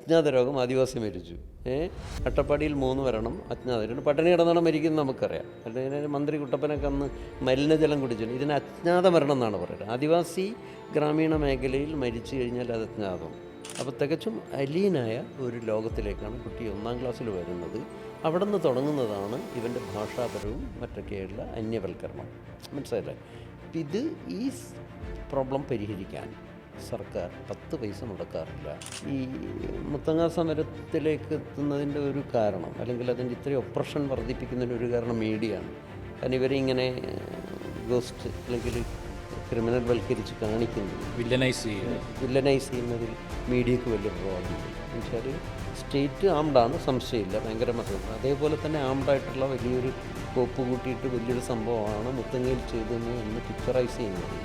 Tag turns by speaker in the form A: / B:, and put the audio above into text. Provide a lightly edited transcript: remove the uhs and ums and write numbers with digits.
A: അജ്ഞാത രോഗം ആദിവാസി മരിച്ചു. അട്ടപ്പാടിയിൽ 3 മരണം അജ്ഞാത. പട്ടിണി കിടന്നാണ് മരിക്കുന്നത് നമുക്കറിയാം. അല്ലെങ്കിൽ മന്ത്രി കുട്ടപ്പനൊക്കെ അന്ന് മലിനജലം കുടിച്ചു. ഇതിന് അജ്ഞാത മരണം എന്നാണ് പറയുന്നത്. ആദിവാസി ഗ്രാമീണ മേഖലയിൽ മരിച്ചു കഴിഞ്ഞാൽ അത് അജ്ഞാതം. അപ്പോൾ തികച്ചും അലീനായ ഒരു ലോകത്തിലേക്കാണ് കുട്ടി 1ാം ക്ലാസ്സിൽ വരുന്നത്. അവിടെ നിന്ന് തുടങ്ങുന്നതാണ് ഇവൻ്റെ ഭാഷാപരവും മറ്റൊക്കെയുള്ള അന്യവൽക്കരണം. മനസ്സിലായില്ലേ? ഇത് ഈ പ്രോബ്ലം പരിഹരിക്കാൻ സർക്കാർ 10 പൈസ മുടക്കാറില്ല. ഈ മുത്തങ്ങ സമരത്തിലേക്ക് എത്തുന്നതിൻ്റെ ഒരു കാരണം, അല്ലെങ്കിൽ അതിൻ്റെ ഇത്രയും ഒപ്രഷൻ വർദ്ധിപ്പിക്കുന്നതിൻ്റെ ഒരു കാരണം മീഡിയയാണ്. കാരണം ഇവരെ ഇങ്ങനെ ഗോസ്റ്റ് അല്ലെങ്കിൽ ക്രിമിനൽ വൽക്കരിച്ച് കാണിക്കുന്നത്, വില്ലനൈസ് ചെയ്യുന്നതിൽ മീഡിയക്ക് വലിയ പ്രോബ്ലം. എന്നുവെച്ചാൽ സ്റ്റേറ്റ് ആംഡാണ്, സംശയമില്ല, ഭയങ്കര മതം. അതേപോലെ തന്നെ ആംഡായിട്ടുള്ള വലിയൊരു കോപ്പ് കൂട്ടിയിട്ട് വലിയൊരു സംഭവമാണ് മുത്തങ്ങയിൽ ചെയ്തതെന്ന് എന്ന് പിക്ചറൈസ് ചെയ്യുന്നത്.